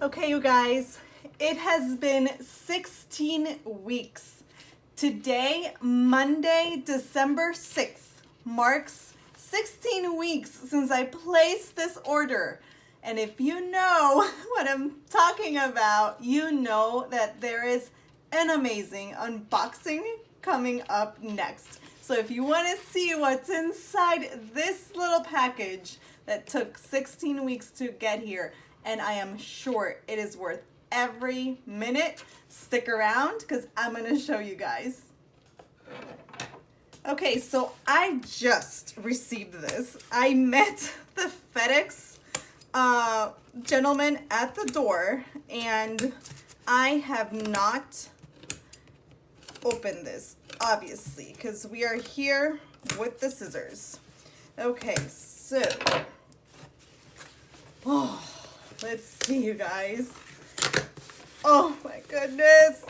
Okay, you guys, it has been 16 weeks. Today, Monday, December 6th, marks 16 weeks since I placed this order. And if you know what I'm talking about, you know that there is an amazing unboxing coming up next. So if you want to see what's inside this little package that took 16 weeks to get here, and I am sure it is worth every minute, stick around because I'm going to show you guys. Okay, so I just received this. I met the FedEx gentleman at the door, and I have not opened this, obviously, because we are here with the scissors. Okay, so, let's see, you guys. Oh my goodness.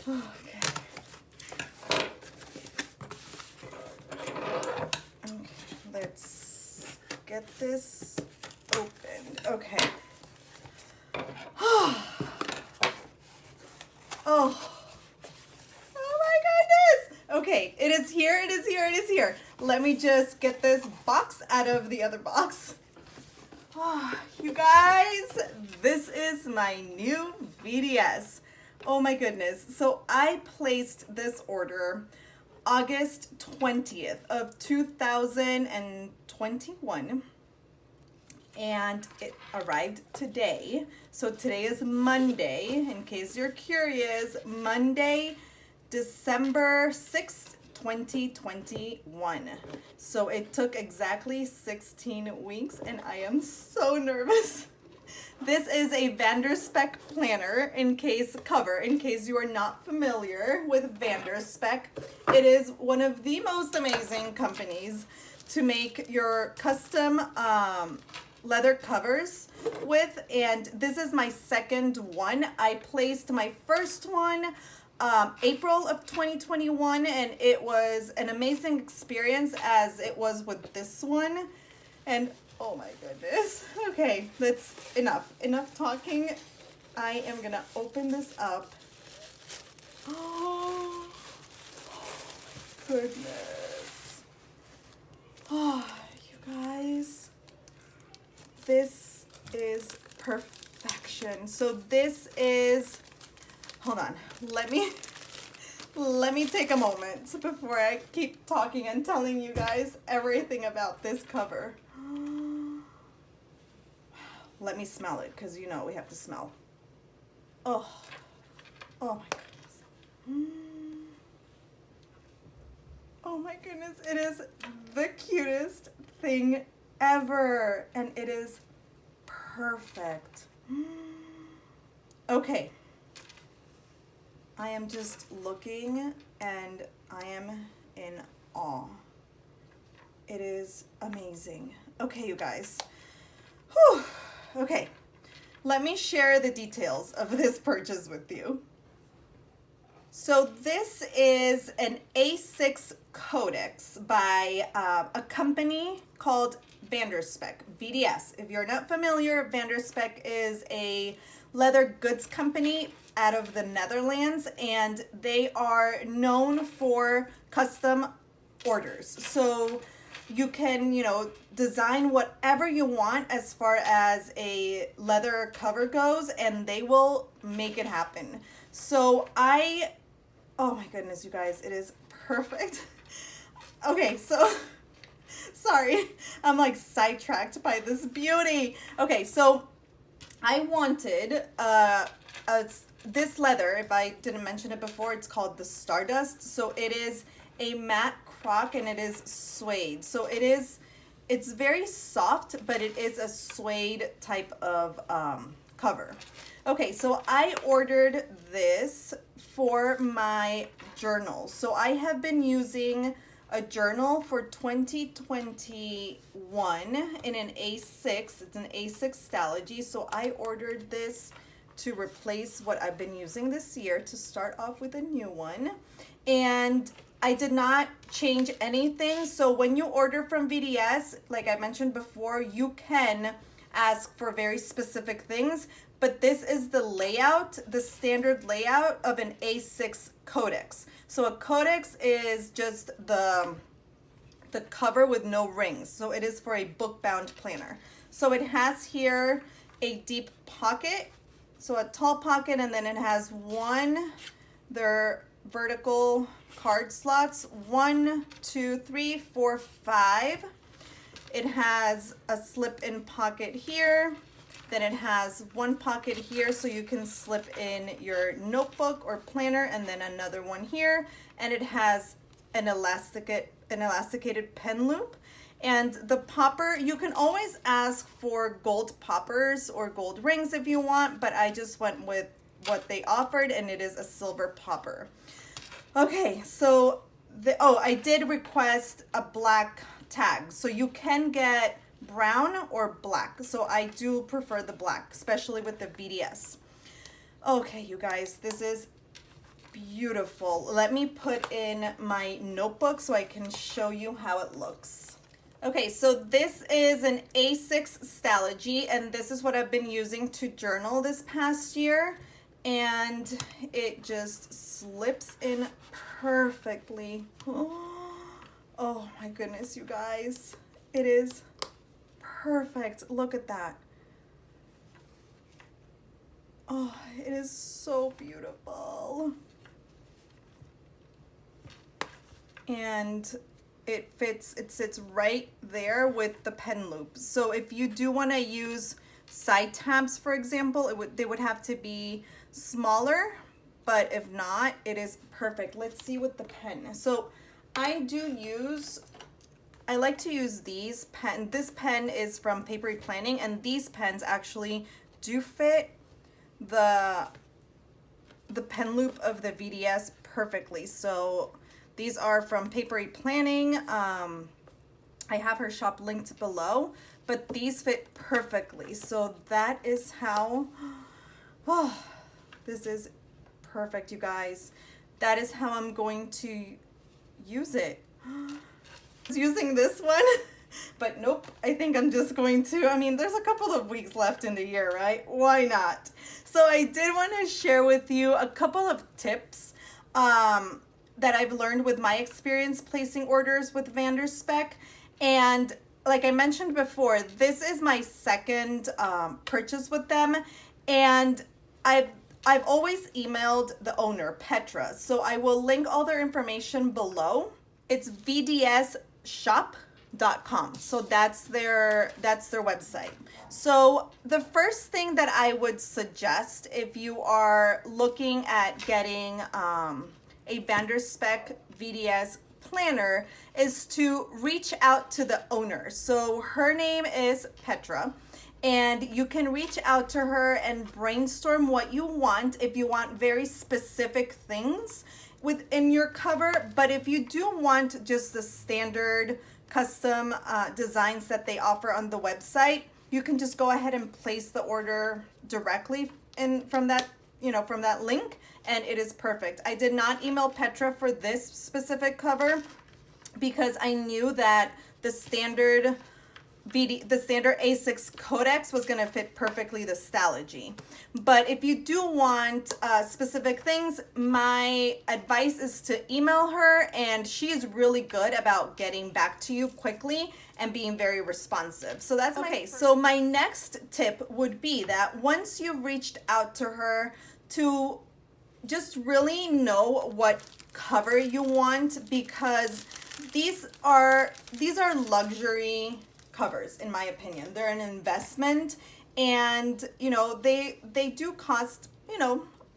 Okay. Okay, let's get this opened. Okay. Oh my goodness. Okay, it is here, it is here, it is here. Let me just get this box out of the other box. Oh, you guys, this is my new VDS. Oh my goodness. So I placed this order August 20th of 2021, and it arrived today. So today is Monday, in case you're curious, Monday, December 6th, 2021. So it took exactly 16 weeks, and I am so nervous. This is a Spek planner, in case you are not familiar with Spek. It is one of the most amazing companies to make your custom leather covers with, and this is my second one. I placed my first one April of 2021, and it was an amazing experience as it was with this one. And oh my goodness. Okay, enough talking. I am gonna open this up. Oh goodness. Oh, you guys, this is perfection. So this is, hold on, let me take a moment before I keep talking and telling you guys everything about this cover. Let me smell it, because you know we have to smell. Oh my goodness. Oh my goodness, it is the cutest thing ever, and it is perfect. Okay. I am just looking, and I am in awe. It is amazing. Okay, you guys. Whew. Okay, let me share the details of this purchase with you. So this is an A6 Codex by a company called Spek, VDS. If you're not familiar, Spek is a leather goods company out of the Netherlands, and they are known for custom orders. So you can, design whatever you want as far as a leather cover goes, and they will make it happen. So oh my goodness, you guys, it is perfect. Okay, so sorry, I'm like sidetracked by this beauty. Okay, so I wanted this leather. If I didn't mention it before, it's called the Stardust. So it is a matte croc, and it is suede. So it's very soft, but it is a suede type of cover. Okay, so I ordered this for my journal. So I have been using a journal for 2021 in an A6. It's an A6 Stalogy. So I ordered this to replace what I've been using this year, to start off with a new one. And I did not change anything. So when you order from VDS, like I mentioned before, you can ask for very specific things, but this is the layout, the standard layout of an A6 Codex. So a Codex is just the cover with no rings. So it is for a book-bound planner. So it has here a deep pocket, so a tall pocket, and then it has their vertical card slots, 1, 2, 3, 4, 5. It has a slip-in pocket here. Then it has one pocket here so you can slip in your notebook or planner, and then another one here. And it has an elasticated pen loop. And the popper, you can always ask for gold poppers or gold rings if you want, but I just went with what they offered, and it is a silver popper. Okay, so I did request a black tag. So you can get brown or black. So I do prefer the black, especially with the VDS. Okay, you guys, this is beautiful. Let me put in my notebook so I can show you how it looks. Okay, so this is an A6 Stalogy, and this is what I've been using to journal this past year. And it just slips in perfectly. Oh my goodness, you guys. It is perfect. Look at that. Oh, it is so beautiful. And it sits right there with the pen loop. So if you do want to use side tabs, for example, they would have to be smaller, but if not, it is perfect. Let's see with the pen. So I like to use these pen. This pen is from Papery Planning, and these pens actually do fit the pen loop of the VDS perfectly. So these are from Papery Planning. I have her shop linked below, but these fit perfectly. So that is how, this is perfect, you guys. That is how I'm going to use it. I was using this one, but nope, I think I'm just going to, there's a couple of weeks left in the year, right? Why not? So I did want to share with you a couple of tips that I've learned with my experience placing orders with Spek. And like I mentioned before, this is my second purchase with them, and I've always emailed the owner, Petra. So I will link all their information below. It's vdsshop.com. So that's their website. So the first thing that I would suggest if you are looking at getting a Spek VDS planner is to reach out to the owner. So her name is Petra, and you can reach out to her and brainstorm what you want if you want very specific things within your cover. But if you do want just the standard custom designs that they offer on the website, you can just go ahead and place the order directly from that link, and it is perfect. I did not email Petra for this specific cover because I knew that the standard A6 Codex was going to fit perfectly the Stalogy. But if you do want specific things, my advice is to email her, and she is really good about getting back to you quickly and being very responsive. So that's okay. So my next tip would be that once you've reached out to her, to just really know what cover you want, because these are luxury covers, in my opinion. They're an investment, and they do cost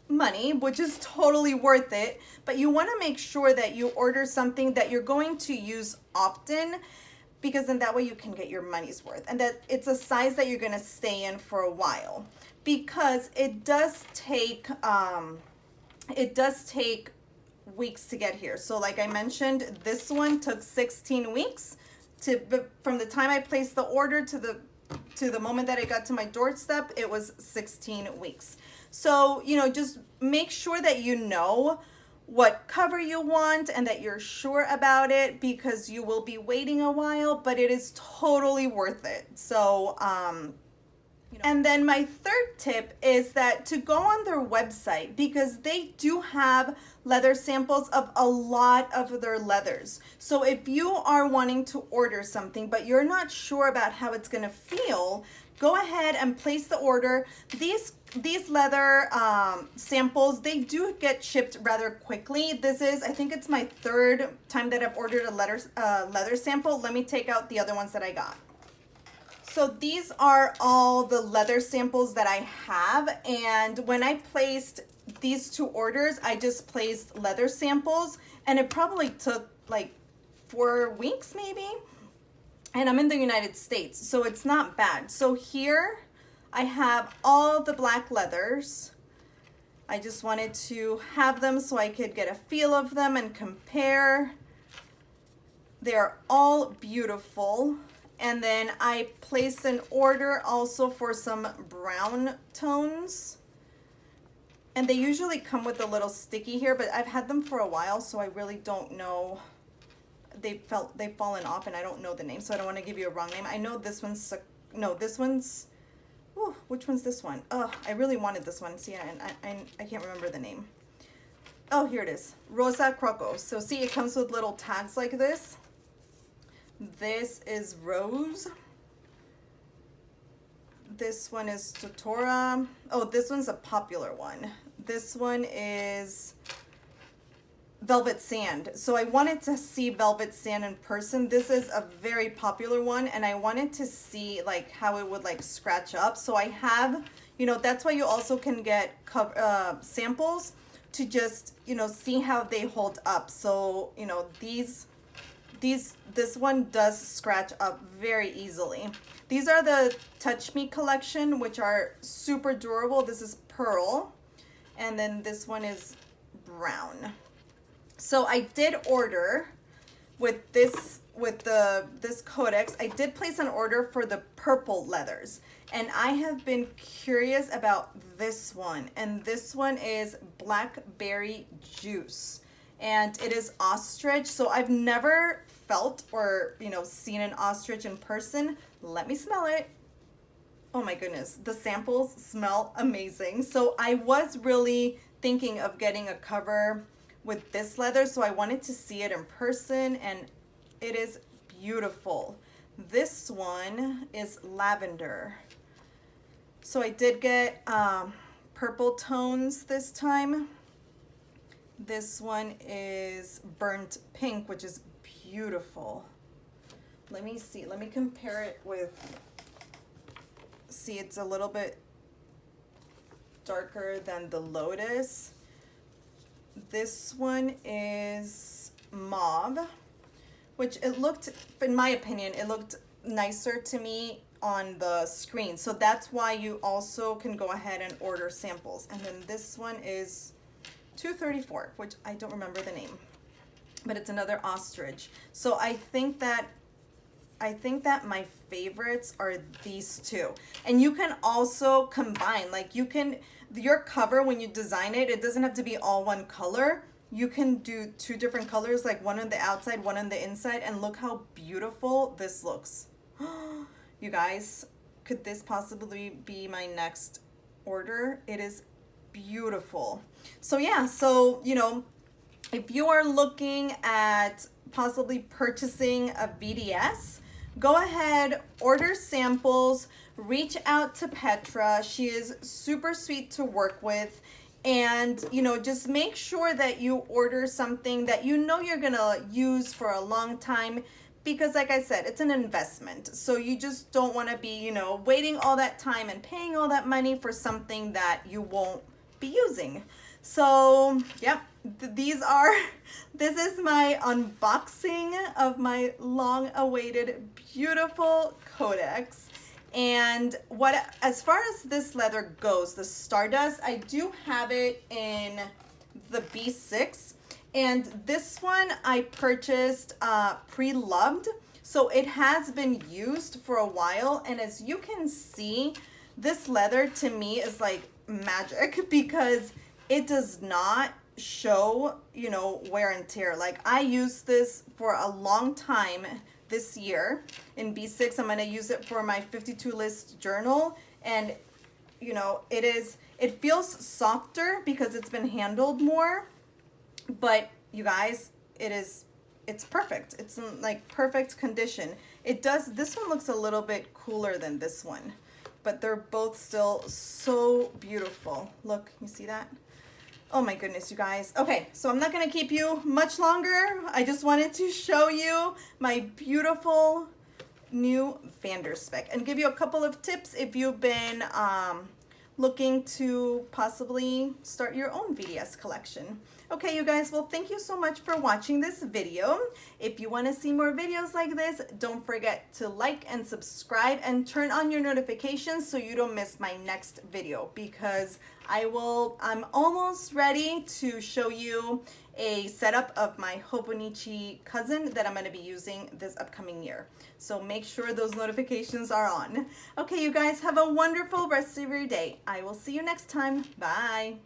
money, which is totally worth it, but you want to make sure that you order something that you're going to use often, because then that way you can get your money's worth, and that it's a size that you're going to stay in for a while, because it does take weeks to get here. So like I mentioned, this one took 16 weeks from the time I placed the order to the moment that it got to my doorstep. It was 16 weeks. So, just make sure that you know what cover you want and that you're sure about it, because you will be waiting a while, but it is totally worth it. So, And then my third tip is that to go on their website, because they do have leather samples of a lot of their leathers. So if you are wanting to order something, but you're not sure about how it's gonna feel, go ahead and place the order. These leather samples, they do get shipped rather quickly. This is, I think it's my third time that I've ordered a leather sample. Let me take out the other ones that I got. So these are all the leather samples that I have, and when I placed these two orders, I just placed leather samples, and it probably took like 4 weeks maybe, and I'm in the United States, so it's not bad. So here I have all the black leathers. I just wanted to have them so I could get a feel of them and compare. They're all beautiful. And then I placed an order also for some brown tones. And they usually come with a little sticky here, but I've had them for a while, so I really don't know. They've fallen off, and I don't know the name, so I don't want to give you a wrong name. I know this one's, no, this one's, ooh, which one's this one? Oh, I really wanted this one. See, and I can't remember the name. Oh, here it is. Rosa Croco. So see, it comes with little tags like this. This is Rose. This one is Totora. Oh, this one's a popular one. This one is Velvet Sand. So I wanted to see Velvet Sand in person. This is a very popular one, and I wanted to see like how it would like scratch up. So I have, you know, that's why you also can get samples to just, you know, see how they hold up. So, you know, this one does scratch up very easily. These are the Touch Me collection, which are super durable. This is pearl, and then this one is brown. So I did order with this Codex. I did place an order for the purple leathers, and I have been curious about this one, and this one is Blackberry Juice, and it is ostrich. So I've never felt or, you know, seen an ostrich in person. Let me smell it. Oh my goodness, the samples smell amazing. So I was really thinking of getting a cover with this leather, so I wanted to see it in person, and it is beautiful. This one is lavender. So I did get purple tones this time. This one is burnt pink, which is beautiful. Let me see. Let me compare it with, see, it's a little bit darker than the Lotus. This one is mauve, which it looked, in my opinion, it looked nicer to me on the screen. So that's why you also can go ahead and order samples. And then this one is 234, which I don't remember the name, but it's another ostrich. So I think that my favorites are these two. And you can also combine, like you can, your cover, when you design it, it doesn't have to be all one color. You can do 2 different colors, like one on the outside, one on the inside, and look how beautiful this looks. You guys, could this possibly be my next order? It is beautiful. So yeah, so, you know, if you are looking at possibly purchasing a VDS, go ahead, order samples, reach out to Petra. She is super sweet to work with. And, you know, just make sure that you order something that you know you're gonna use for a long time, because like I said, it's an investment. So you just don't want to be, you know, waiting all that time and paying all that money for something that you won't be using. So, yep, this is my unboxing of my long-awaited beautiful Codex. And as far as this leather goes, the Stardust, I do have it in the B6, and this one I purchased pre-loved, so it has been used for a while. And as you can see, this leather to me is like magic, because it does not show, you know, wear and tear. Like, I used this for a long time this year in B6. I'm going to use it for my 52 list journal, And you know, it feels softer because it's been handled more, but you guys, it's perfect. It's in like perfect condition. This one looks a little bit cooler than this one, but they're both still so beautiful. Look, you see that? Oh my goodness, you guys. Okay, so I'm not gonna keep you much longer. I just wanted to show you my beautiful new Vander Spek and give you a couple of tips if you've been looking to possibly start your own VDS collection. Okay, you guys, well, thank you so much for watching this video. If you want to see more videos like this, don't forget to like and subscribe and turn on your notifications so you don't miss my next video, because I'm almost ready to show you a setup of my Hobonichi cousin that I'm going to be using this upcoming year. So make sure those notifications are on. Okay, you guys, have a wonderful rest of your day. I will see you next time. Bye.